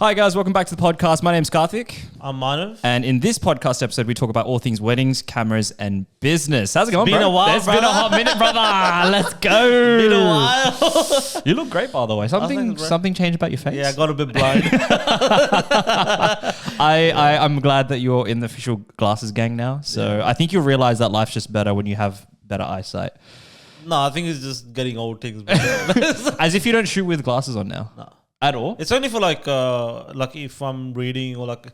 Hi guys, welcome back to the podcast. My name's Kartik. I'm Manav. And in this podcast episode, we talk about all things weddings, cameras, and business. How's it going, It's been bro? a while, It's been a hot minute, brother. Let's go. Been a while. You look great, by the way. Something changed about your face. Yeah, I got a bit blind. I'm glad that you're in the official glasses gang now. So I think you'll realize that life's just better when you have better eyesight. No, I think it's just getting old things. As if you don't shoot with glasses on now. No. At all? It's only for like if I'm reading or like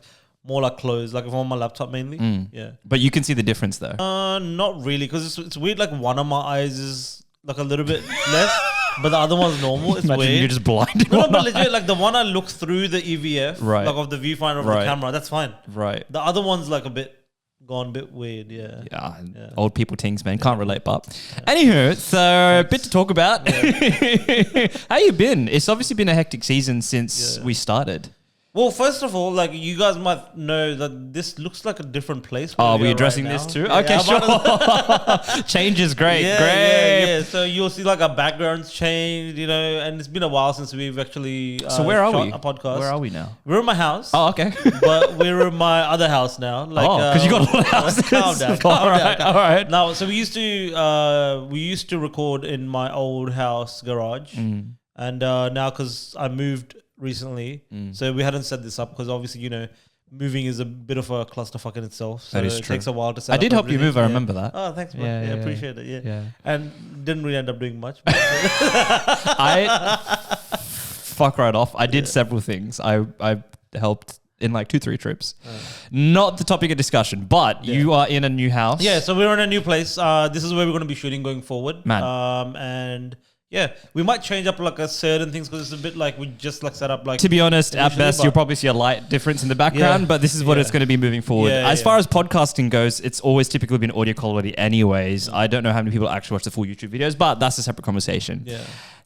more like clothes, like if I'm on my laptop mainly. Yeah. But you can see the difference though. Not really, because it's weird. Like one of my eyes is like a little bit less, but the other one's normal. It's Imagine weird. you're just blind. No, but legit, like the one I look through the EVF, Right. like of the viewfinder of Right. the camera, that's fine. Right. The other one's like gone a bit weird. Yeah. Yeah, old people things, man. Can't relate, but anywho, so a bit to talk about. How you been? It's obviously been a hectic season since we started. Well, first of all, like you guys might know that this looks like a different place. Oh, we we're are addressing right this now. too? Yeah, Okay, sure. Change is great. Great. Yeah. So you'll see like our backgrounds change, and it's been a while since we've actually So where are we? a podcast. Where are we now? We're in my house. Oh, okay. But we're in my other house now. Like, because you got a lot of houses. Calm down. All right. Now, so we used to record in my old house garage, and now because I moved recently, so we hadn't set this up because obviously moving is a bit of a clusterfuck in itself. So That is it true. takes a while to set I up did help you everything. move. I remember that. Oh, thanks, man. Yeah, Yeah, yeah, appreciate it. Yeah. And didn't really end up doing much. But I fuck right off. I did several things. I helped in like 2-3 trips. Not the topic of discussion, but you are in a new house. yeah, so we're in a new place. This is where we're going to be shooting going forward. Man. And yeah, we might change up like a certain things because it's a bit like we just like set up like. To be honest, at initially, best, but- you'll probably see a light difference in the background, Yeah. but this is what it's going to be moving forward. Yeah, as yeah. far as podcasting goes, it's always typically been audio quality anyways. I don't know how many people actually watch the full YouTube videos, but that's a separate conversation. Yeah.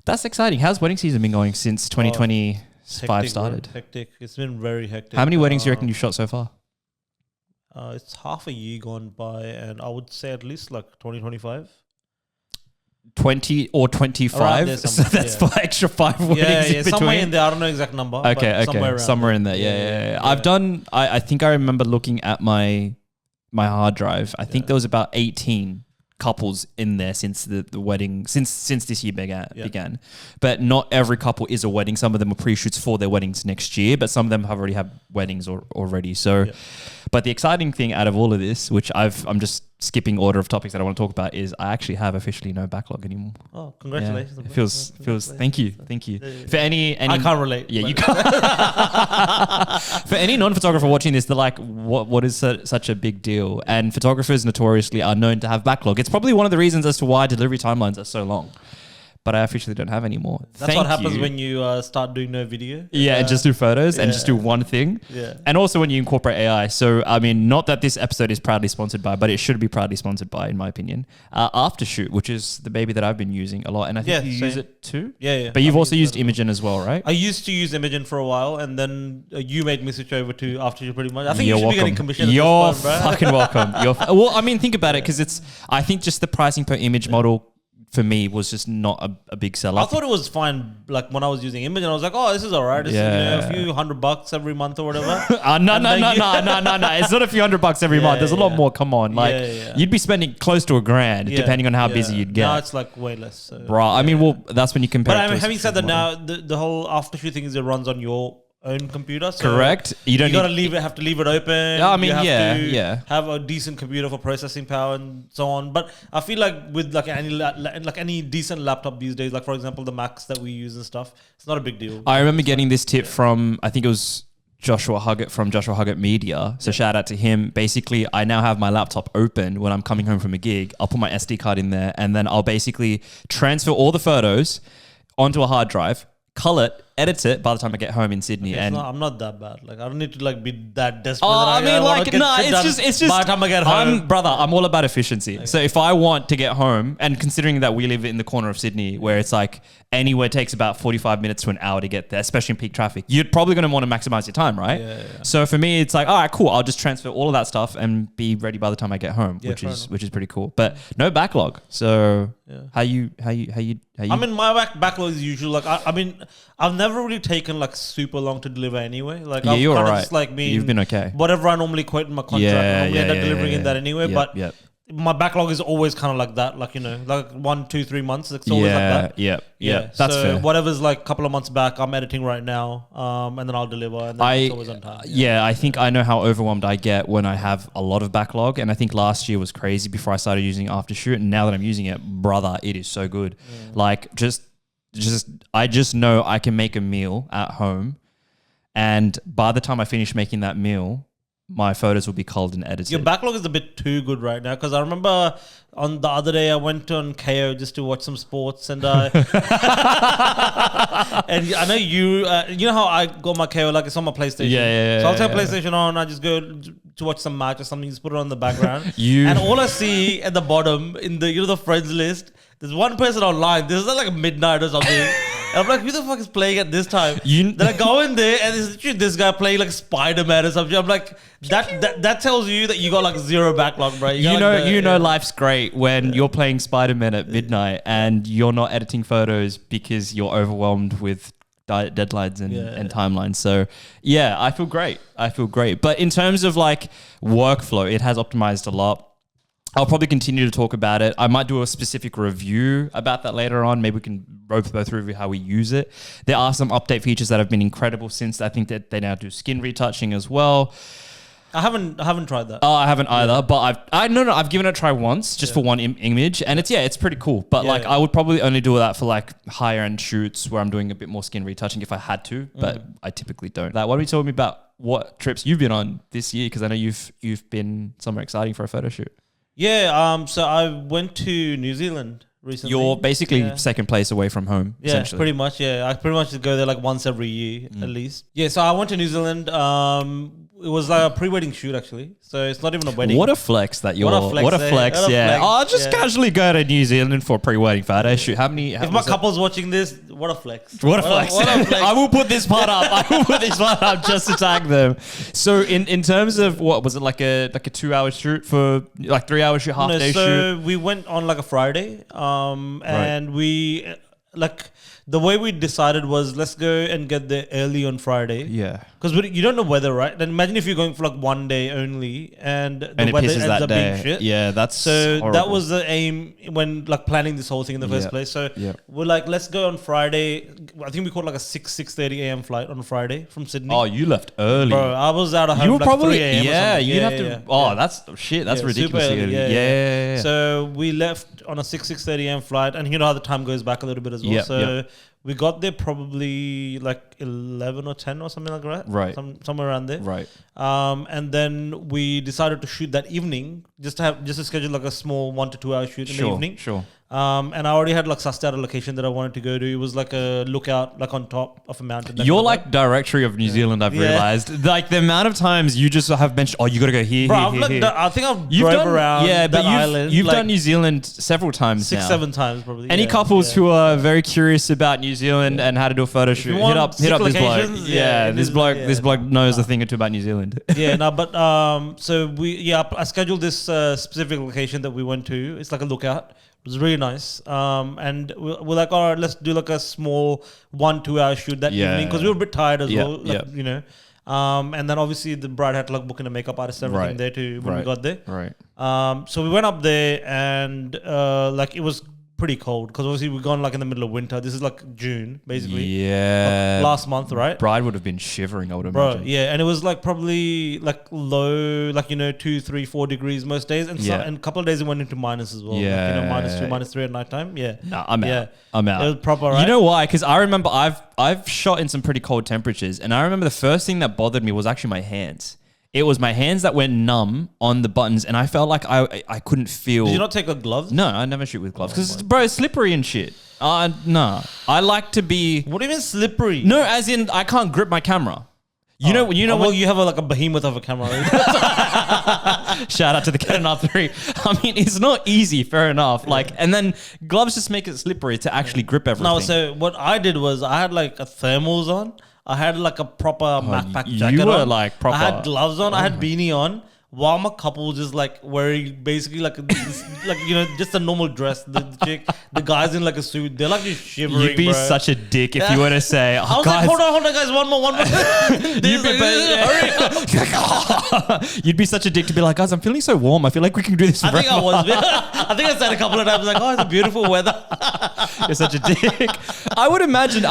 That's exciting. How's wedding season been going since 2025 Hectic, started? bro. Hectic. It's been very hectic. How many weddings do you reckon you've shot so far? It's half a year gone by, and I would say at least like 2025. 20 or 25? there So somewhere, that's for extra 5 weddings Yeah, in between? somewhere in there. I don't know exact number. but Okay. somewhere around in there. Yeah. I've done, I think I remember looking at my hard drive. I think there was about 18 couples in there since the wedding, since this year began. But not every couple is a wedding. Some of them are pre-shoots for their weddings next year, but some of them have already had weddings already. So, but the exciting thing out of all of this, which I'm just skipping order of topics that I want to talk about, is I actually have officially no backlog anymore. Oh, congratulations! Yeah, it feels. Thank you. For any I can't relate. Yeah, you can't. For any non-photographer watching this, they're like, "What is such a big deal?" And photographers notoriously are known to have backlog. It's probably one of the reasons as to why delivery timelines are so long. But I officially don't have any more. That's what happens when you start doing no video. Yeah, and just do photos and just do one thing. Yeah. And also when you incorporate AI. So, I mean, not that this episode is proudly sponsored by, but it should be proudly sponsored by, in my opinion. Aftershoot, which is the baby that I've been using a lot. And I think you use it too. Yeah. But you've also used Imagen as well, right? I used to use Imagen for a while, and then you made me switch over to Aftershoot pretty much. I think You're you should welcome. be getting commission. You're at this point, bro. fucking welcome. Well, I mean, think about it, because I think just the pricing per image model for me was just not a big seller. I thought it was fine. Like when I was using Imagen, I was like, "Oh, this is alright. This is a few $100 every month or whatever." No. It's not a few $100 every month. There's a lot more. Come on, you'd be spending close to $1,000 depending on how busy you'd get. Now it's like way less. So, Bro, I mean, well, that's when you compare. but it I to mean, a having said that, subscription now the whole Aftershoot thing is it runs on your own computer. So correct. You don't. You gotta have to leave it open. Yeah, I mean, you have to yeah. have a decent computer for processing power and so on. But I feel like with like any decent laptop these days, like for example the Macs that we use and stuff, it's not a big deal. I remember getting this tip from, I think it was Joshua Huggett from Joshua Huggett Media. So shout out to him. Basically, I now have my laptop open when I'm coming home from a gig. I'll put my SD card in there, and then I'll basically transfer all the photos onto a hard drive, cull it, edit it by the time I get home in Sydney. Okay, and I'm not that bad. Like I don't need to like be that desperate. Oh, that I mean, wanna like, get no, shit done it's just. by the time I get home. Brother, I'm all about efficiency. Okay. So if I want to get home, and considering that we live in the corner of Sydney, where it's like anywhere takes about 45 minutes to an hour to get there, especially in peak traffic, you're probably going to want to maximize your time, right? Yeah. So for me, it's like, all right, cool. I'll just transfer all of that stuff and be ready by the time I get home, which is pretty cool. But no backlog. So how you? I mean, my backlog is usual. Like I mean, I've never really taken like super long to deliver anyway. Like Yeah, I've you're kind of right. just like been You've been okay. Whatever I normally quote in my contract, I normally end up delivering in that anyway. Yep, But yep. my backlog is always kind of like that, like, you know, like 1, 2, 3 months. It's always like that. Yeah. That's so fair. whatever's like a couple of months back, I'm editing right now, and then I'll deliver, and then it's always on time. I think I know how overwhelmed I get when I have a lot of backlog, and I think last year was crazy before I started using aftershoot, and now that I'm using it, brother, it is so good. Like I just know I can make a meal at home, and by the time I finish making that meal, my photos will be culled and edited. Your backlog is a bit too good right now, because I remember on the other day I went on KO just to watch some sports, and and I know you know how I got my KO, like it's on my PlayStation. So I'll take PlayStation on, I just go to watch some match or something, just put it on the background. And all I see at the bottom in the, you know, the friends list, there's one person online. This is like midnight or something. And I'm like, who the fuck is playing at this time? Then I go in there and there's literally this guy playing like Spider-Man or something. I'm like, that tells you that you got like zero backlog, bro. You know, life's great when you're playing Spider-Man at midnight and you're not editing photos because you're overwhelmed with deadlines and timelines. So yeah, I feel great. But in terms of like workflow, it has optimized a lot. I'll probably continue to talk about it. I might do a specific review about that later on. Maybe we can both go through how we use it. There are some update features that have been incredible since. I think that they now do skin retouching as well. I haven't tried that. Oh, I haven't either. But I've given it a try once, just for one image, and it's pretty cool. But I would probably only do that for like higher end shoots where I'm doing a bit more skin retouching if I had to, but I typically don't. Like, what are you telling me about what trips you've been on this year? Because I know you've been somewhere exciting for a photo shoot. Yeah, so I went to New Zealand recently. You're basically second place away from home, essentially. Pretty much, I pretty much go there like once every year at least. Yeah, so I went to New Zealand. It was like a pre-wedding shoot, actually. So it's not even a wedding. What a flex that you're... What a flex, yeah. I'll just casually go to New Zealand for a pre-wedding photo shoot. How many... If my couple's watching this, what a flex. What a flex. I will put this part up. Just to tag them. So in terms of, what was it, like a 2-hour shoot for... Like 3-hour shoot, half-day shoot? So we went on like a Friday. And we... Like... The way we decided was, let's go and get there early on Friday. Yeah. Because you don't know weather, right? Then imagine if you're going for like one day only and the weather ends up being shit. Yeah, that's so horrible. That was the aim when like planning this whole thing in the first place. So we're like, let's go on Friday. I think we caught like a 6:30 a.m. flight on Friday from Sydney. Oh, you left early. Bro, I was out of home like 3 a.m. Yeah, you'd have to... Oh, that's shit. That's ridiculously early. Yeah. So we left on a 6:30 a.m. flight, and you know how the time goes back a little bit as well. So we got there probably like 11 or 10 or something like that. Right. Somewhere around there. Right. And then we decided to shoot that evening, just to schedule like a small 1 to 2 hour shoot in the evening. Sure. And I already had like sussed out a location that I wanted to go to. It was like a lookout, like on top of a mountain. You're like directory of New Zealand, I've realized. Like the amount of times you just have mentioned, oh, you got to go here, Bro, here. I think I've drove around that island. You've done New Zealand several times 6-7 times probably. Any couples who are very curious about New Zealand and how to do a photo shoot, hit up this bloke. This bloke knows a thing or two about New Zealand. So I scheduled this specific location that we went to. It's like a lookout. It was really nice. And we're like, all right, let's do like a small 1-2 hour shoot that evening, because we were a bit tired as well, you know. And then obviously the bride had to like book in a makeup artist and everything there too when we got there. Right. So we went up there and like it was pretty cold, because obviously we're gone like in the middle of winter. This is like June basically. Yeah. Like last month, right? Bride would have been shivering, I would imagine. Bro, yeah, and it was like probably like low, like, you know, 2, 3, 4 degrees most days, and and a couple of days it went into minus as well. Yeah. Like, you know, -2, -3 at night time. Yeah. No, I'm out. I'm out. It was proper, right? You know why? Because I remember I've shot in some pretty cold temperatures, and I remember the first thing that bothered me was actually my hands. It was my hands that went numb on the buttons, and I felt like I couldn't feel... Did you not take the gloves? No, I never shoot with gloves. Because, bro, it's slippery and shit. Nah. I like to be... What do you mean slippery? No, as in, I can't grip my camera. You know when you have like a behemoth of a camera. Shout out to the Canon R3. I mean, it's not easy, fair enough. Like, and then gloves just make it slippery to actually grip everything. No, so what I did was I had like a thermals on. I had like a proper backpack jacket on. You were like proper. I had gloves on. I had beanie on. while my couple was just like wearing basically like like just a normal dress. The chick, the guys in like a suit, they're like just shivering. You'd be bro. such a dick if you were to say, I was guys, like, hold on, guys, one more. You'd be such a dick to be like, guys, I'm feeling so warm. I feel like we can do this forever. I think I was. I think I said a couple of times like, oh, it's a beautiful weather. You're such a dick. I would imagine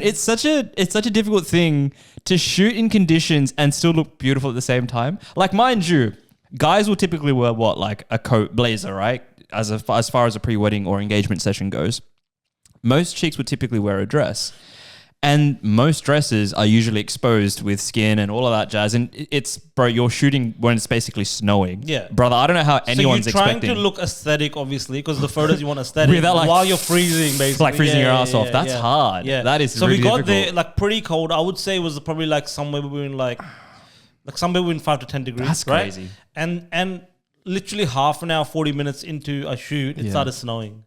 it's such a difficult thing to shoot in conditions and still look beautiful at the same time. Like, mind you, guys will typically wear what, like a coat, blazer, right? As far as a pre-wedding or engagement session goes. Most chicks would typically wear a dress. And most dresses are usually exposed with skin and all of that jazz. And it's, bro, you're shooting when it's basically snowing. Yeah. Brother, I don't know how anyone's expecting. So you're trying to look aesthetic, obviously, because the photos you want aesthetic. Without, like, while you're freezing, basically. Like freezing your ass off. That's hard. Yeah. That is so really we got difficult. there, like, pretty cold. I would say it was probably like somewhere between like somewhere between 5 to 10 degrees. That's right? crazy. And literally half an hour, 40 minutes into a shoot, it started snowing.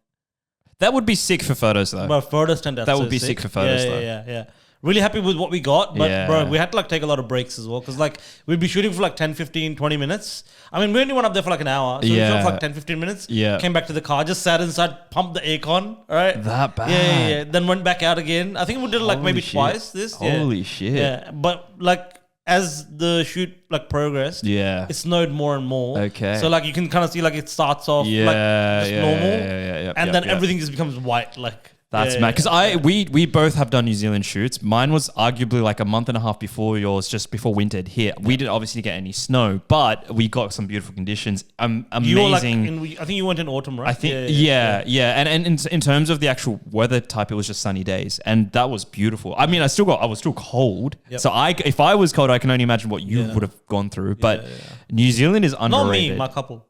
That would be sick for photos, though. But photos turned out That so would be sick for photos, though. Yeah. Really happy with what we got, but bro, we had to like take a lot of breaks as well, because like we'd be shooting for like 10, 15, 20 minutes. I mean, we only went up there for like an hour, so we shot for like 10, 15 minutes. Yeah. Came back to the car, just sat inside, pumped the aircon, right? That bad. Yeah. Then went back out again. I think we did it like maybe twice this. Holy shit. Yeah, but like as the shoot like progressed, it snowed more and more. Okay. So like you can kind of see like it starts off like just normal, and then everything just becomes white, like. That's mad. Because we both have done New Zealand shoots. Mine was arguably like a month and a half before yours, just before winter had hit. We didn't obviously get any snow, but we got some beautiful conditions. Amazing. You were like I think you went in autumn, right? I think And in terms of the actual weather type, it was just sunny days, and that was beautiful. I mean, I was still cold. Yep. So if I was cold, I can only imagine what you would have gone through. But New Zealand is underrated. Not me, my couple.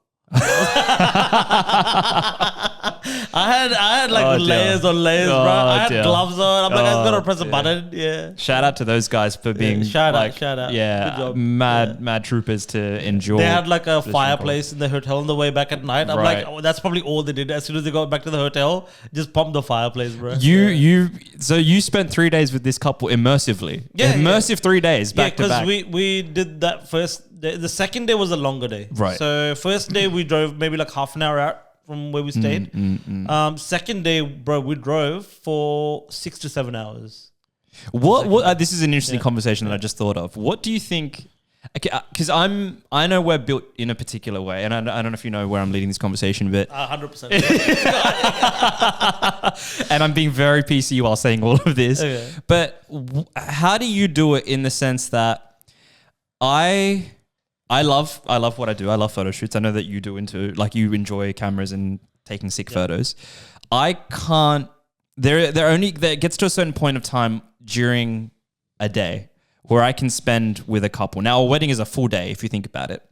I had like layers on layers, bro. I had gloves on. I'm like, I gotta press a button. Yeah. Shout out to those guys for being shout out. Yeah. Good job. Mad troopers to enjoy. They had like a fireplace in the hotel on the way back at night. I'm like, oh, that's probably all they did. As soon as they got back to the hotel, just pumped the fireplace, bro. So you spent 3 days with this couple immersively. Yeah. Immersive 3 days back to back. Because we did that first day. The second day was a longer day. Right. So first day we drove maybe like half an hour out from where we stayed. Second day, bro, we drove for 6 to 7 hours. What? This is an interesting conversation that I just thought of. What do you think? Because I know we're built in a particular way, and I don't know if you know where I'm leading this conversation, but 100%. And I'm being very PC while saying all of this. Okay. But how do you do it in the sense that I love what I do. I love photo shoots. I know that you do you enjoy cameras and taking sick photos. I can't. There gets to a certain point of time during a day where I can spend with a couple. Now, a wedding is a full day if you think about it.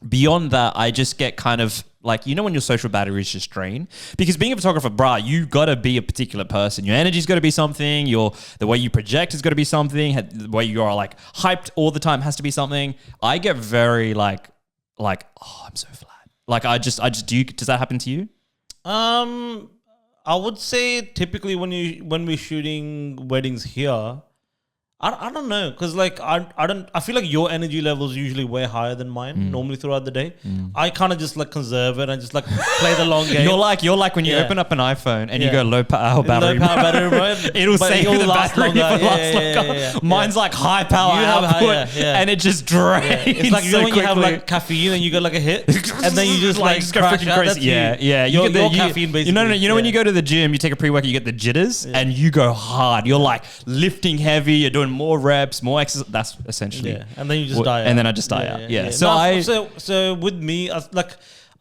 Beyond that, I just get kind of like, when your social batteries just drain. Because being a photographer, brah, you got to be a particular person. Your energy's got to be something. The way you project has got to be something. The way you are like hyped all the time has to be something. I get very like, oh, I'm so flat. Like does that happen to you? I would say typically when we're shooting weddings here, I don't know, because like I feel like your energy levels usually way higher than mine normally throughout the day. I kind of just like conserve it and just like play the long game. You're like when you open up an iPhone and you go low power battery. Bro. It'll save the battery last longer. Mine's like high power output and it just drains. It's like when you have like caffeine and you get like a hit and then you just like go freaking crazy. Yeah. You get caffeine basically. You know when you go to the gym, you take a pre-workout, you get the jitters and you go hard. You're like lifting heavy. You're doing more reps, more exercise. That's essentially. Yeah, and then you just die out. And then I just die out. Yeah. So with me,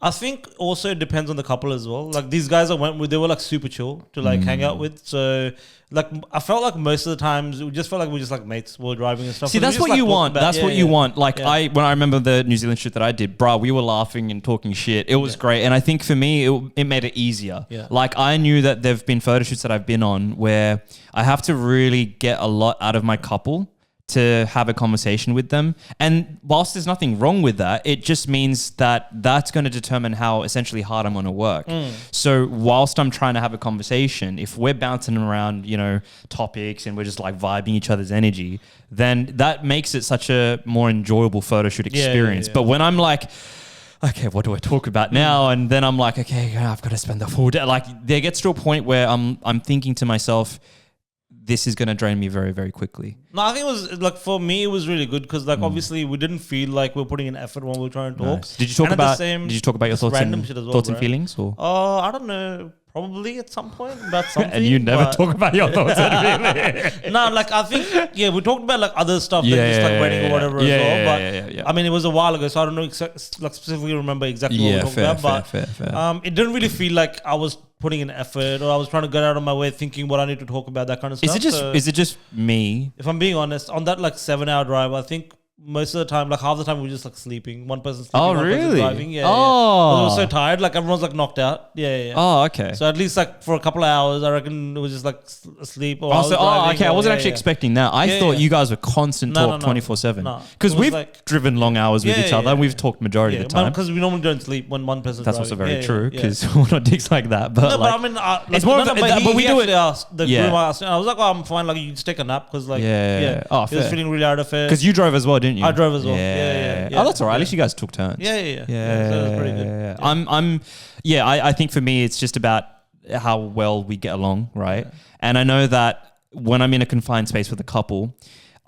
I think also it depends on the couple as well. Like these guys I went with, they were like super chill to like hang out with. So like I felt like most of the times we just felt like we're just like mates while driving and stuff. See, that's what you want. That's what you want. Like when I remember the New Zealand shoot that I did, bruh, we were laughing and talking shit. It was great. And I think for me, it made it easier. Yeah. Like I knew that there've been photo shoots that I've been on where I have to really get a lot out of my couple to have a conversation with them. And whilst there's nothing wrong with that, it just means that that's going to determine how essentially hard I'm going to work. So whilst I'm trying to have a conversation, if we're bouncing around, you know, topics and we're just like vibing each other's energy, then that makes it such a more enjoyable photo shoot experience. But when I'm like, okay, what do I talk about now? And then I'm like, okay, I've got to spend the full day. Like there gets to a point where I'm thinking to myself, this is going to drain me very, very quickly. No, I think it was like, for me, it was really good because like obviously we didn't feel like we were putting in effort when we were trying to talk. Nice. Did you talk about your thoughts and feelings? Or I don't know. Probably at some point about something. And you never talk about your thoughts and feelings. No, like I think, we talked about like other stuff than just like wedding or whatever as well. But I mean, it was a while ago, so I don't know like specifically remember exactly what we talked about. But it didn't really feel like I was putting in effort or I was trying to get out of my way thinking what I need to talk about, that kind of stuff. Is it just me? If I'm being honest, on that like 7-hour drive, I think most of the time, like half the time, we were just like sleeping. One person sleeping, one person driving. Yeah. We were so tired. Like everyone's like knocked out. Yeah. Oh, okay. So at least like for a couple of hours, I reckon it was just like asleep. Or okay. I wasn't actually expecting that. I thought you guys were constant talk 24/7. Because we've driven long hours with each other. And we've talked majority of the time. Because we normally don't sleep when one person's That's driving. also very true. Because we're not dicks like that. But no, like, but I mean, it's more. But we do it. The groom asked. I was like, oh, I'm fine. Like you just take a nap because like he was feeling really out of it. Because you drove as well, didn't you? I drove as well. Yeah. Oh, that's all right. At least you guys took turns. Yeah. So that was pretty good. I think for me, it's just about how well we get along, right? Yeah. And I know that when I'm in a confined space with a couple,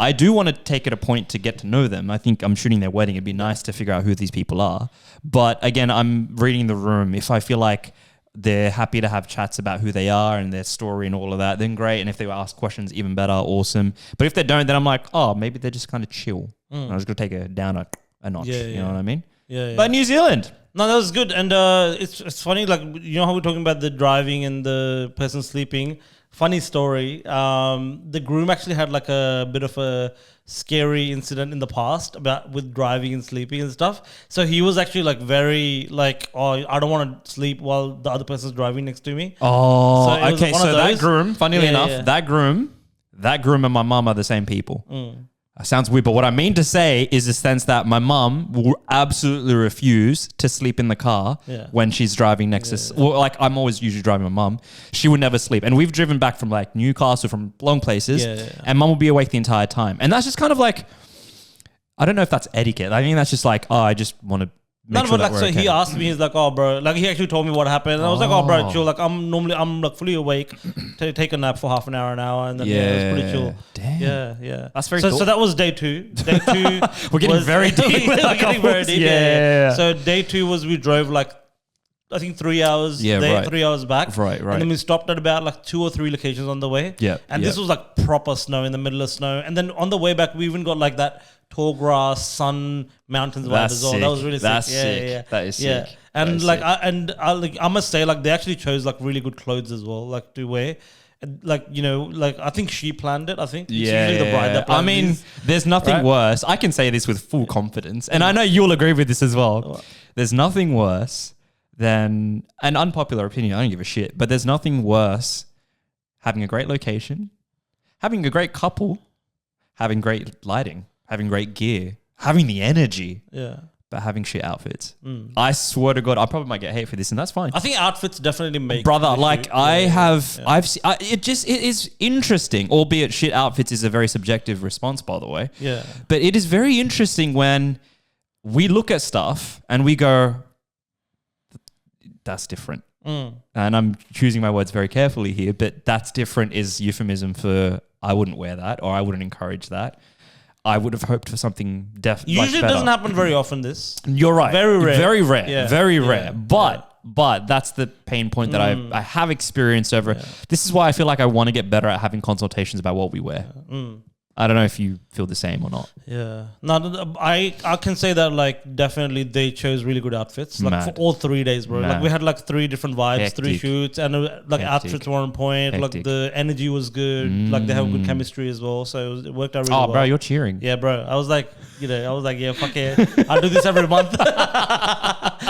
I do want to take it a point to get to know them. I think I'm shooting their wedding. It'd be nice to figure out who these people are. But again, I'm reading the room. If I feel like they're happy to have chats about who they are and their story and all of that, then great. And if they ask questions, even better, awesome. But if they don't, then I'm like, oh, maybe they're just kind of chill. I'm just going to take it down a notch. You know what I mean? Yeah. But New Zealand. No, that was good. And it's funny, like, you know how we're talking about the driving and the person sleeping? Funny story. The groom actually had like a bit of a scary incident in the past with driving and sleeping and stuff. So he was actually like very like, oh, I don't want to sleep while the other person's driving next to me. Oh, okay. So that groom, funnily enough, that groom and my mum are the same people. Sounds weird, but what I mean to say is the sense that my mum will absolutely refuse to sleep in the car when she's driving next to... Well, like, I'm always usually driving my mum. She would never sleep. And we've driven back from, like, Newcastle, from long places, and mum will be awake the entire time. And that's just kind of like... I don't know if that's etiquette. I think that's just like, oh, I just want to... He asked me, he's like, oh, bro, like he actually told me what happened. And I was like, oh, bro, chill. Like I'm like fully awake to take a nap for half an hour, and then it was pretty chill. Damn. Yeah. That's very cool. So that was day 2. Day 2 we're getting very deep. Yeah. So day 2 was we drove like, I think 3 hours there, 3 hours back. Right. And then we stopped at about like 2 or 3 locations on the way. And this was like proper snow in the middle of snow. And then on the way back, we even got like that tall grass, sun, mountains vibe as well. That was really sick. Yeah. That is sick. And like, I must say, like, they actually chose like really good clothes as well, like to wear. And, like, you know, like I think she planned it. I think it's usually the bride that plans. I mean, there's nothing worse. I can say this with full confidence, and I know you'll agree with this as well. There's nothing worse than an unpopular opinion. I don't give a shit, but there's nothing worse having a great location, having a great couple, having great lighting, having great gear, having the energy, but having shit outfits. I swear to God, I probably might get hate for this, and that's fine. I think outfits definitely make brother. Like it is interesting, albeit shit outfits is a very subjective response, by the way. Yeah, but it is very interesting when we look at stuff and we go, "That's different." And I'm choosing my words very carefully here, but "that's different" is euphemism for I wouldn't wear that or I wouldn't encourage that. I would have hoped for something usually it doesn't happen very often. You're right. Very rare. Yeah. Very rare. But that's the pain point that I have experienced over. Yeah. This is why I feel like I want to get better at having consultations about what we wear. I don't know if you feel the same or not. Yeah. No, I can say that like definitely they chose really good outfits like for all 3 days, bro. Like we had like 3 different vibes, Hectic. 3 shoots, and like outfits were on point. Hectic. Like the energy was good. Like they have good chemistry as well. So it worked out really well. Oh, bro, you're cheering. Yeah, bro. I was like, yeah, fuck it. I'll do this every month. But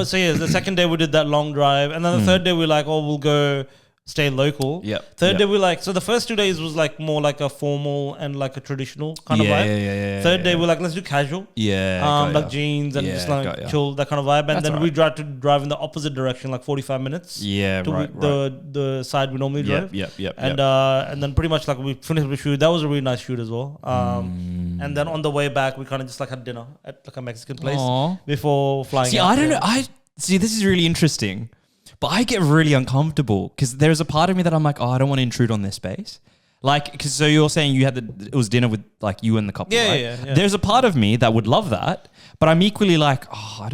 so the second day we did that long drive, and then the third day we're like, oh, we'll go stay local. Yep. Third day we like, so the first 2 days was like more like a formal and like a traditional kind of vibe. Third day we're like, let's do casual. Like jeans and just like chill, that kind of vibe. And then we drive in the opposite direction, like 45 minutes. To the side we normally drive. And then pretty much like we finished the shoot. That was a really nice shoot as well. And then on the way back, we kind of just like had dinner at like a Mexican place before flying. See, I don't know. See, this is really interesting. But I get really uncomfortable because there's a part of me that I'm like, oh, I don't want to intrude on their space. Like, because so you're saying you had it was dinner with like you and the couple, right? Yeah. There's a part of me that would love that, but I'm equally like, oh,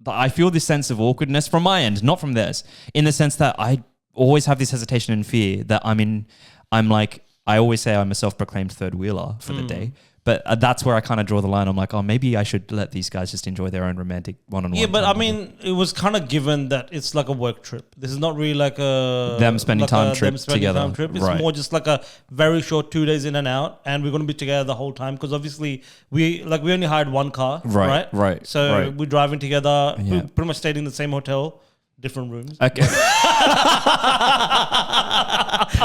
I feel this sense of awkwardness from my end, not from theirs, in the sense that I always have this hesitation and fear that I always say I'm a self-proclaimed third wheeler for the day. But that's where I kind of draw the line. I'm like, oh, maybe I should let these guys just enjoy their own romantic one-on-one. Yeah, but I mean, it was kind of given that it's like a work trip. This is not really like them spending time together. It's more just like a very short 2 days in and out, and we're going to be together the whole time because obviously we only hired one car, right? So we're driving together. Yeah. We pretty much stayed in the same hotel. Different rooms. Okay.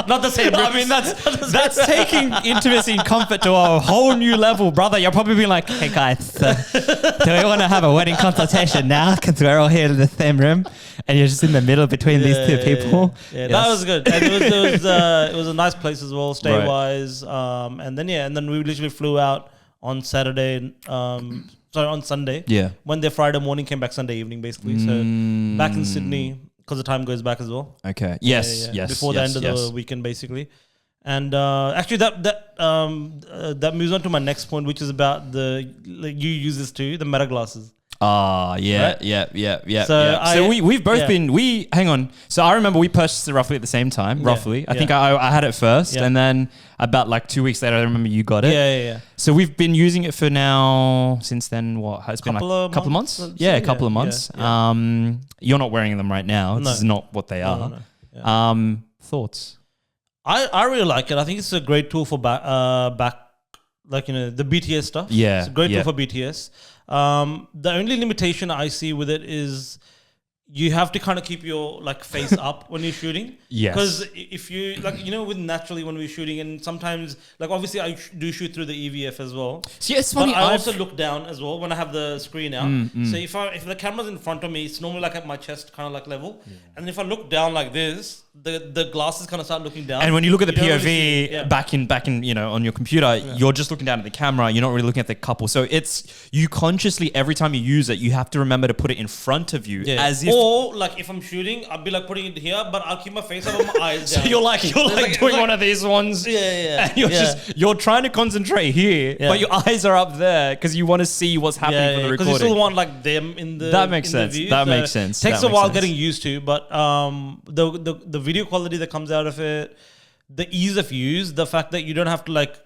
Not the same rooms. I mean, that's taking intimacy and comfort to a whole new level, brother. You're probably being like, hey guys, do we want to have a wedding consultation now? Because we're all here in the same room. And you're just in the middle between these two people. Yeah, that was good. And it was a nice place as well, stay-wise. And then we literally flew out on Saturday, on Sunday. Yeah. Went there Friday morning, came back Sunday evening, basically. So back in Sydney, because the time goes back as well. Okay. Yes. Before the end of the weekend, basically. And actually, that moves on to my next point, which is about you use this too, the meta glasses. Yeah. So we've both been, hang on. So I remember we purchased it roughly at the same time, roughly. I think I had it first and then about like 2 weeks later, I remember you got it. Yeah. So we've been using it for now, since then, what? It's been like a couple of months? Yeah, a couple of months. Yeah. You're not wearing them right now. This is not what they are. No. Yeah. Thoughts? I really like it. I think it's a great tool for back like, the BTS stuff. Yeah. It's a great tool for BTS. The only limitation I see with it is you have to kind of keep your like face up when you're shooting. Yes. Because if you like, with naturally when we're shooting, and sometimes like obviously I do shoot through the EVF as well. See, it's funny. But I also look down as well when I have the screen out. So if the camera's in front of me, it's normally like at my chest kind of like level. Yeah. And then if I look down like this, the glasses kind of start looking down. And when you look at the POV back in on your computer, you're just looking down at the camera. You're not really looking at the couple. So it's you consciously every time you use it, you have to remember to put it in front of you as if. Or like if I'm shooting, I'll be like putting it here, but I'll keep my face up and my eyes down. So you're like doing one of these ones. Yeah. And you're trying to concentrate here, but your eyes are up there because you want to see what's happening for the recording. Because you still want like them in the. That makes sense. That makes sense. Takes a while getting used to, but the video quality that comes out of it, the ease of use, the fact that you don't have to like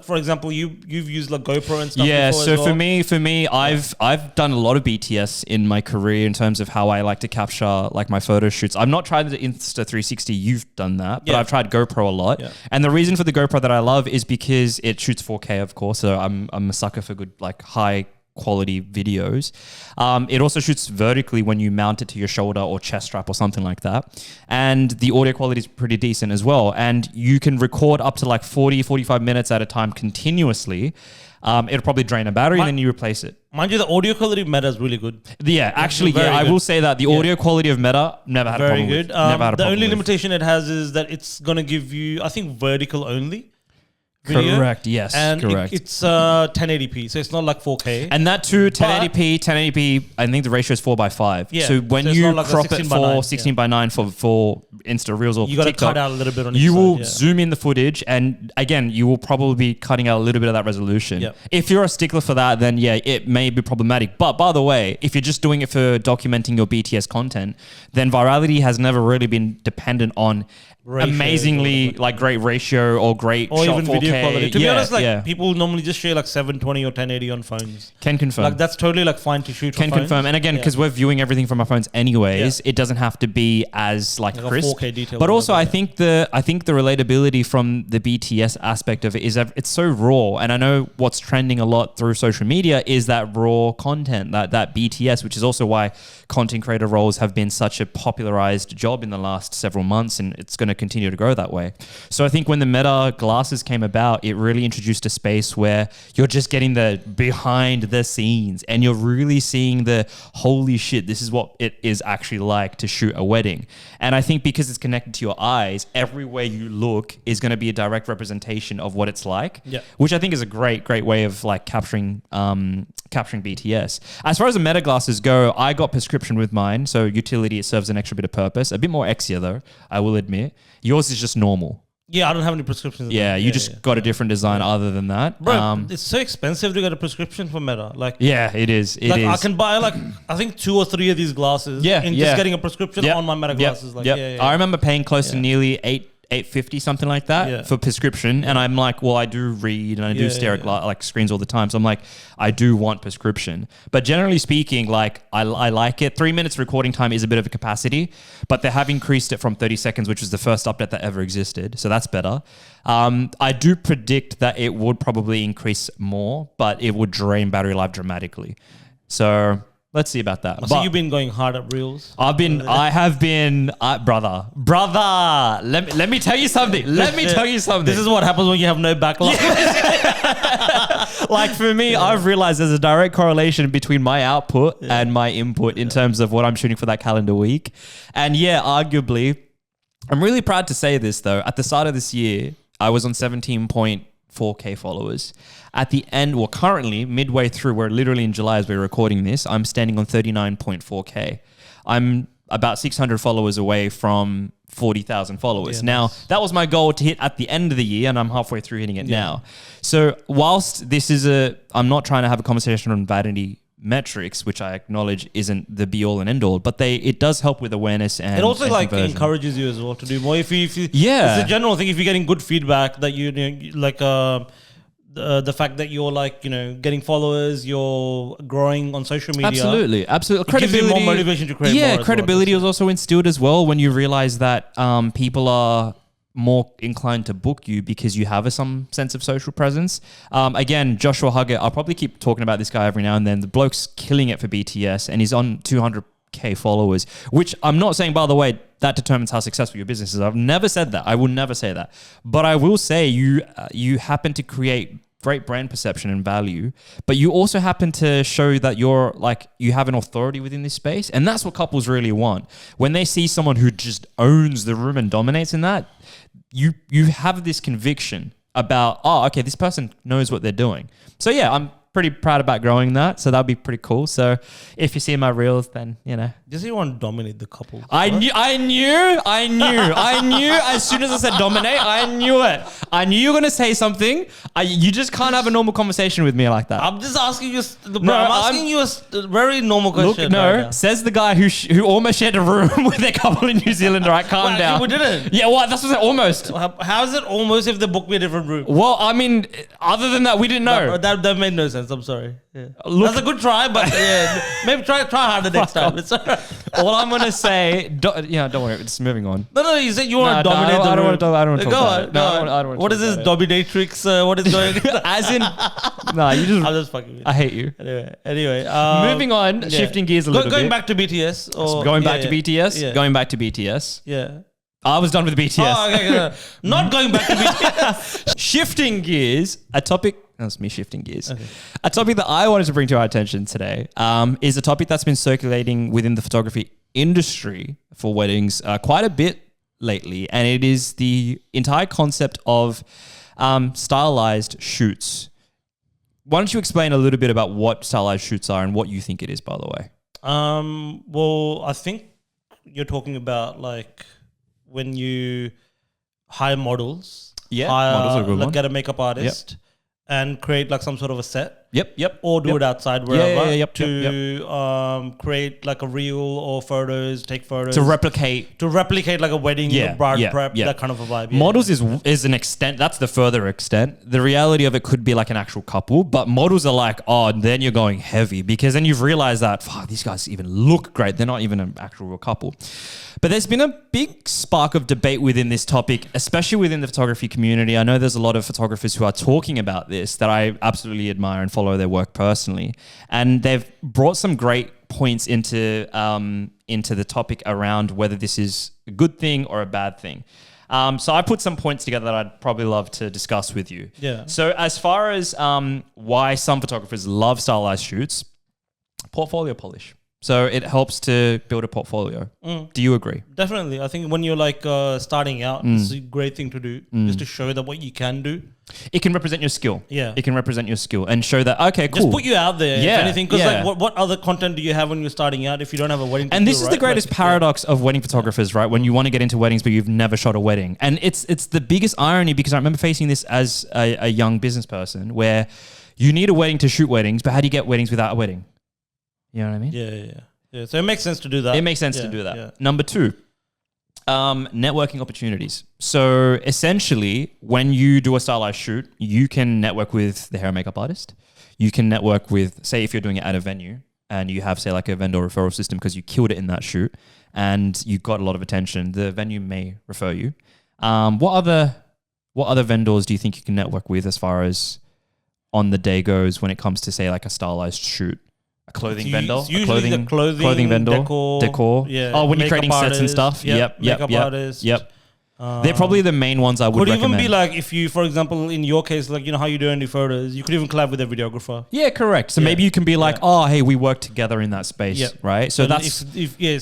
for example, you've used like GoPro and stuff. Yeah, before so as well. for me, I've done a lot of BTS in my career in terms of how I like to capture like my photo shoots. I've not tried the Insta360. You've done that, but I've tried GoPro a lot. Yeah. And the reason for the GoPro that I love is because it shoots 4K, of course. So I'm a sucker for good like high quality videos. It also shoots vertically when you mount it to your shoulder or chest strap or something like that. And the audio quality is pretty decent as well. And you can record up to like 40-45 minutes at a time continuously. It'll probably drain a battery and then you replace it. Mind you, the audio quality of Meta is really good. Yeah, actually, I will say that the audio quality of Meta, never had a problem with. The only limitation it has is that it's going to give you, I think, vertical only. Video. Correct. Yes. And correct. It's 1080p, so it's not like 4K. And that too, 1080p. I think the ratio is 4:5. Yeah. So when you crop it for 16:9 for Insta Reels or you got to TikTok, cut out a little bit on each you side, will zoom in the footage, and again, you will probably be cutting out a little bit of that resolution. Yep. If you're a stickler for that, then it may be problematic. But by the way, if you're just doing it for documenting your BTS content, then virality has never really been dependent on amazingly like great ratio or great or shot even 4K. video quality. To be honest, like people normally just share like 720 or 1080 on phones. Can confirm. Like that's totally like fine to shoot. Can for confirm. phones. And again, because we're viewing everything from our phones anyways, it doesn't have to be as like crisp. 4K detail. But also, I think the relatability from the BTS aspect of it is that it's so raw. And I know what's trending a lot through social media is that raw content, that BTS, which is also why content creator roles have been such a popularized job in the last several months, and it's going to continue to grow that way. So I think when the Meta glasses came about, it really introduced a space where you're just getting the behind the scenes and you're really seeing the holy shit, this is what it is actually like to shoot a wedding. And I think because it's connected to your eyes, everywhere you look is going to be a direct representation of what it's like, which I think is a great way of like capturing BTS. As far as the Meta glasses go, I got prescription with mine, so utility, it serves an extra bit of purpose. A bit more Exia though, I will admit. Yours is just normal. Yeah, I don't have any prescriptions. Yeah, you just got a different design other than that. Bro, it's so expensive to get a prescription for Meta. Like, yeah, it is. I can buy like I think 2 or 3 of these glasses. Just getting a prescription on my Meta glasses. Like, I remember paying close to nearly $850, something like that for prescription. And I'm like, well, I do read and I do stare at like screens all the time. So I'm like, I do want prescription. But generally speaking, like I like it. 3 minutes recording time is a bit of a capacity, but they have increased it from 30 seconds, which was the first update that ever existed. So that's better. I do predict that it would probably increase more, but it would drain battery life dramatically. So let's see about that. So you've been going hard at reels. I have been, brother. Let me tell you something. This is what happens when you have no backlog. Like for me, I've realized there's a direct correlation between my output and my input in terms of what I'm shooting for that calendar week. And arguably, I'm really proud to say this though. At the start of this year, I was on 17.4K followers. At the end, well, currently, midway through, we're literally in July as we're recording this, I'm standing on 39.4K. I'm about 600 followers away from 40,000 followers. Yeah, now, that was my goal to hit at the end of the year, and I'm halfway through hitting it now. So whilst this is I'm not trying to have a conversation on vanity metrics, which I acknowledge isn't the be all and end all, but it does help with awareness and it also like conversion. encourages you as well to do more. If you it's a general thing. If you're getting good feedback, that you like the fact that you're like getting followers, you're growing on social media. Absolutely. It gives you more motivation to create. Yeah, credibility was also instilled as well when you realize that people are more inclined to book you because you have some sense of social presence. Again, Joshua Huggett, I'll probably keep talking about this guy every now and then. The bloke's killing it for BTS and he's on 200K followers, which I'm not saying, by the way, that determines how successful your business is. I've never said that. I will never say that. But I will say you happen to create great brand perception and value, but you also happen to show that you have an authority within this space. And that's what couples really want. When they see someone who just owns the room and dominates in that, you have this conviction about, okay, this person knows what they're doing. So yeah, I'm pretty proud about growing that. So that'll be pretty cool. So if you see my reels, then Does he want to dominate the couple? I knew. As soon as I said dominate, I knew it. I knew you were going to say something. You just can't have a normal conversation with me like that. I'm just asking you. I'm asking you a very normal question. Look, says the guy who almost shared a room with a couple in New Zealand. Right, calm down. We didn't. Yeah, what? That's what I said, almost. How is it almost if they booked me a different room? Well, I mean, other than that, we didn't know. That made no sense. I'm sorry. Yeah. That's a good try, but maybe try harder next time. It's all right. All I'm gonna say, don't worry, it's moving on. No, you said you want to dominate the room. I don't want to talk about it. I don't want to. What is this dominatrix? What is going on? As in, I'm just fucking with you. I hate you. Anyway, moving on, shifting gears a little bit. Going back to BTS. Going back to BTS. Yeah. I was done with BTS. Oh, okay. Not going back to BTS. Shifting gears, a topic. That's me shifting gears. Okay. A topic that I wanted to bring to our attention today is a topic that's been circulating within the photography industry for weddings quite a bit lately, and it is the entire concept of stylized shoots. Why don't you explain a little bit about what stylized shoots are and what you think it is, by the way? Well, I think you're talking about like when you hire models. Yeah, models are a good one. Get a makeup artist and create like some sort of a set. Yep. Or do it outside wherever to create like a reel or photos, take photos. To replicate like a wedding, bride prep, that kind of a vibe. Models is an extent. That's the further extent. The reality of it could be like an actual couple, but models are like, oh, then you're going heavy because then you've realized that, fuck, these guys even look great. They're not even an actual real couple. But there's been a big spark of debate within this topic, especially within the photography community. I know there's a lot of photographers who are talking about this that I absolutely admire and follow their work personally. And they've brought some great points into the topic around whether this is a good thing or a bad thing. So I put some points together that I'd probably love to discuss with you. Yeah. So as far as why some photographers love stylized shoots, portfolio polish. So it helps to build a portfolio. Do you agree? Definitely. I think when you're like starting out, it's a great thing to do just to show that what you can do. It can represent your skill. Yeah. It can represent your skill and show that, okay, cool. Just put you out there, Yeah, if anything. Because yeah. like, what other content do you have when you're starting out if you don't have a wedding to And do, this is right? the greatest Like, paradox of wedding photographers, right? When you want to get into weddings, but you've never shot a wedding. And it's the biggest irony because I remember facing this as a young business person where you need a wedding to shoot weddings, but how do you get weddings without a wedding? You know what I mean? Yeah. So it makes sense to do that. It makes sense to do that. Yeah. Number 2, networking opportunities. So essentially, when you do a stylized shoot, you can network with the hair and makeup artist. You can network with, say, if you're doing it at a venue and you have, say, like a vendor referral system because you killed it in that shoot and you got a lot of attention, the venue may refer you. What other vendors do you think you can network with as far as on the day goes when it comes to, say, like a stylized shoot? A clothing vendor, the clothing vendor, decor. Yeah. Oh, when you're creating sets and stuff. Makeup artists. Yep. They're probably the main ones I would recommend. Could even be like if you, for example, in your case, like you know how you do any photos, you could even collab with a videographer. Yeah, correct. So maybe you can be like, oh, hey, we work together in that space, right? So and that's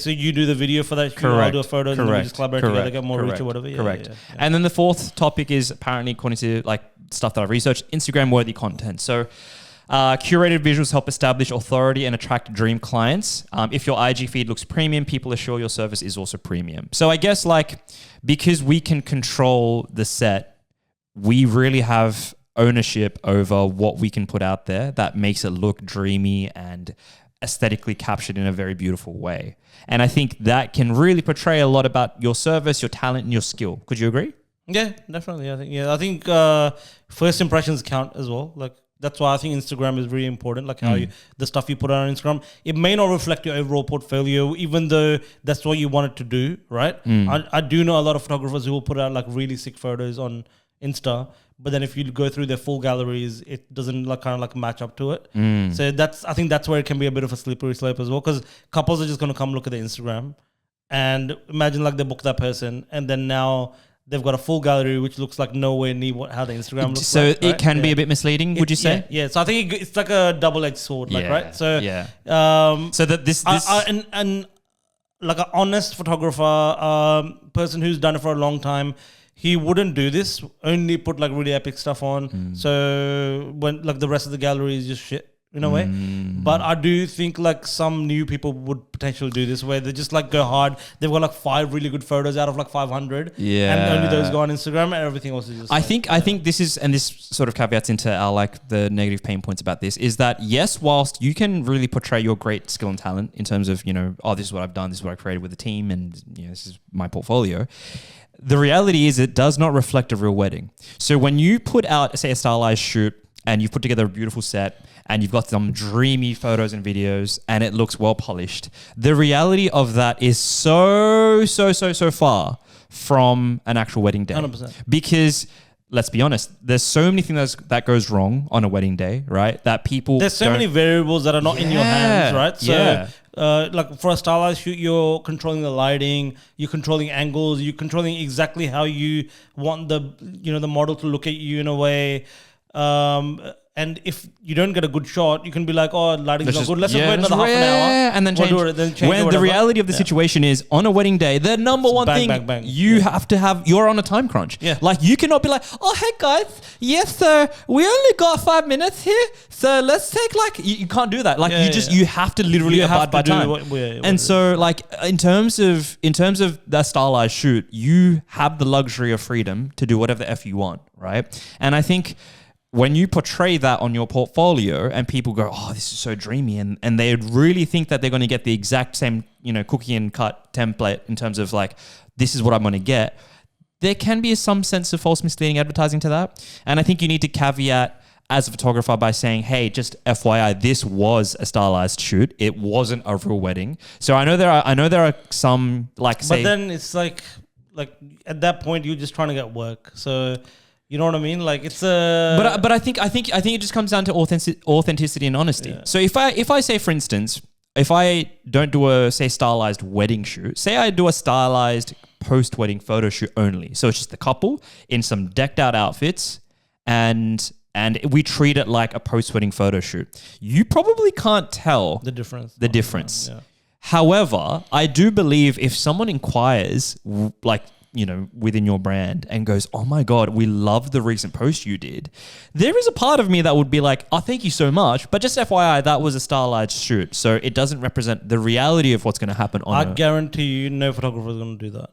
so you do the video for that. Correct. I'll do a photo, and then we just collaborate together, get more reach or whatever. Correct. Yeah. And then the fourth topic is apparently, according to like stuff that I've researched, Instagram worthy content. So. Curated visuals help establish authority and attract dream clients. If your IG feed looks premium, people are sure your service is also premium. So I guess like because we can control the set, we really have ownership over what we can put out there that makes it look dreamy and aesthetically captured in a very beautiful way. And I think that can really portray a lot about your service, your talent, and your skill. Could you agree? Yeah, definitely. I think first impressions count as well. Like. That's why I think Instagram is really important, like how the stuff you put on Instagram. It may not reflect your overall portfolio, even though that's what you want it to do, right? I do know a lot of photographers who will put out like really sick photos on Insta, but then if you go through their full galleries, it doesn't like kind of like match up to it. So I think that's where it can be a bit of a slippery slope as well, because couples are just going to come look at the Instagram and imagine like they book that person and then now they've got a full gallery which looks like nowhere near how the Instagram looks so like. So it can be a bit misleading, would you say? Yeah. So I think it's like a double-edged sword, like, right? So so that this and like an honest photographer, person who's done it for a long time, he wouldn't do this. Only put like really epic stuff on. So when like the rest of the gallery is just shit. In a way, but I do think like some new people would potentially do this where they just like go hard. They've got like 5 really good photos out of like 500, and only those go on Instagram, and everything else is just. I think this is, and this sort of caveats into our like the negative pain points about this is that yes, whilst you can really portray your great skill and talent in terms of this is what I've done, this is what I created with the team, and this is my portfolio. The reality is it does not reflect a real wedding. So when you put out, say, a stylized shoot and you've put together a beautiful set and you've got some dreamy photos and videos and it looks well polished, the reality of that is so far from an actual wedding day. 100%. Because let's be honest, there's so many things that goes wrong on a wedding day, right? That people there's so many variables that are not in your hands, right? So like for a stylized shoot, you're controlling the lighting, you're controlling angles, you're controlling exactly how you want the model to look at you in a way. And if you don't get a good shot, you can be like, "Oh, lighting's not good. Let's just wait another half an hour and then change." When the reality of the situation is, on a wedding day, the number one thing you have to have, you're on a time crunch. Yeah. Like you cannot be like, "Oh, hey guys, yes, sir, we only got 5 minutes here, so let's take like." You can't do that. Like you have to literally abide by time. And so, like in terms of that stylized shoot, you have the luxury of freedom to do whatever the f you want, right? And I think when you portray that on your portfolio and people go, oh, this is so dreamy, and they really think that they're going to get the exact same, cookie and cut template in terms of like, this is what I'm going to get, there can be some sense of false misleading advertising to that. And I think you need to caveat as a photographer by saying, hey, just FYI, this was a stylized shoot. It wasn't a real wedding. So I know there are some like, say, but then it's like at that point you're just trying to get work. So you know what I mean? Like it's a. But I think it just comes down to authenticity and honesty. Yeah. So if I say, for instance, if I don't do a stylized wedding shoot, say I do a stylized post-wedding photo shoot only. So it's just the couple in some decked out outfits and we treat it like a post-wedding photo shoot. You probably can't tell the difference. Yeah. However, I do believe if someone inquires, like, within your brand and goes, oh my God, we love the recent post you did, there is a part of me that would be like, oh, thank you so much. But just FYI, that was a stylized shoot. So it doesn't represent the reality of what's going to happen on I guarantee you no photographer is going to do that.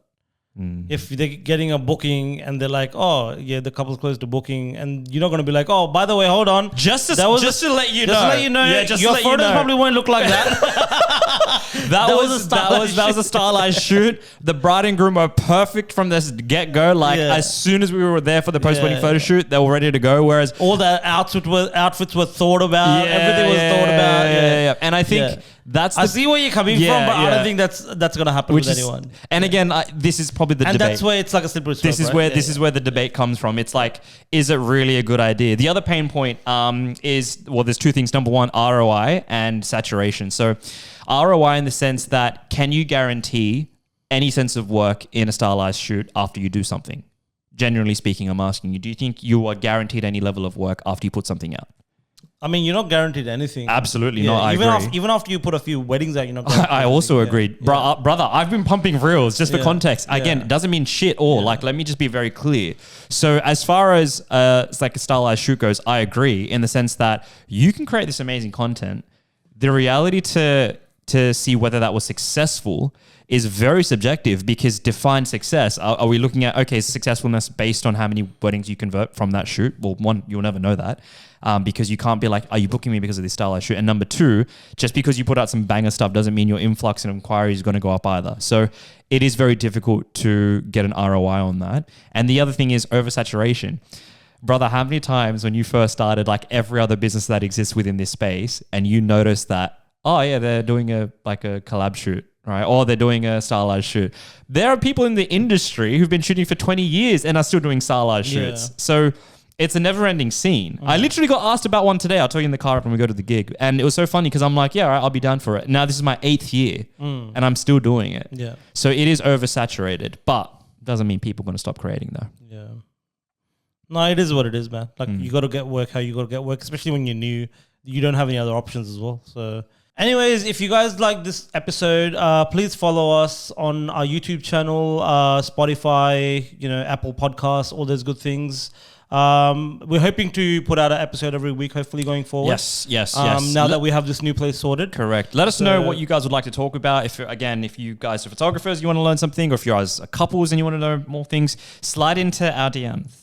If they're getting a booking and they're like, oh, yeah, the couple's close to booking, and you're not going to be like, oh, by the way, hold on. Just to let you know. Yeah, your photos probably won't look like that. that was a stylized shoot. The bride and groom were perfect from this get-go. Like, as soon as we were there for the post-wedding photo shoot, they were ready to go. Whereas all the outfits were thought about. Everything was thought about. Yeah. And I think I see where you're coming from, but I don't think that's going to happen with anyone. And again, this is probably the debate. And that's where it's like a slippery slope. This is where the debate comes from. It's like, is it really a good idea? The other pain point is, there's two things. Number one, ROI and saturation. So ROI in the sense that, can you guarantee any sense of work in a stylized shoot after you do something? Generally speaking, I'm asking you, do you think you are guaranteed any level of work after you put something out? I mean, you're not guaranteed anything. Absolutely not. I agree. Even after you put a few weddings out, you're not guaranteed I also agreed. Brother, I've been pumping reels just for context. Again, it doesn't mean shit all. Like, let me just be very clear. So as far as it's like a stylized shoot goes, I agree in the sense that you can create this amazing content. The reality to see whether that was successful is very subjective, because define success. Are we looking at, okay, successfulness based on how many weddings you convert from that shoot? Well, one, you'll never know that. Because you can't be like, are you booking me because of this stylized shoot? And number two, just because you put out some banger stuff doesn't mean your influx and inquiries is going to go up either. So it is very difficult to get an ROI on that. And the other thing is oversaturation. Brother, how many times when you first started, like every other business that exists within this space, and you notice that, oh yeah, they're doing a collab shoot, right? Or they're doing a stylized shoot. There are people in the industry who've been shooting for 20 years and are still doing stylized shoots. So it's a never-ending scene. I literally got asked about one today. I'll tell you in the car when we go to the gig. And it was so funny because I'm like, yeah, all right, I'll be down for it. Now this is my 8th year and I'm still doing it. Yeah. So it is oversaturated, but doesn't mean people are going to stop creating though. Yeah. No, it is what it is, man. Like you got to get work how you got to get work, especially when you're new. You don't have any other options as well. So anyways, if you guys like this episode, please follow us on our YouTube channel, Spotify, Apple Podcasts, all those good things. We're hoping to put out an episode every week, hopefully going forward. Yes. Now that we have this new place sorted. Correct. Let us know what you guys would like to talk about. If you guys are photographers, you want to learn something, or if you guys are couples and you want to know more things, slide into our DMs.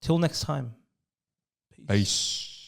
Till next time. Peace.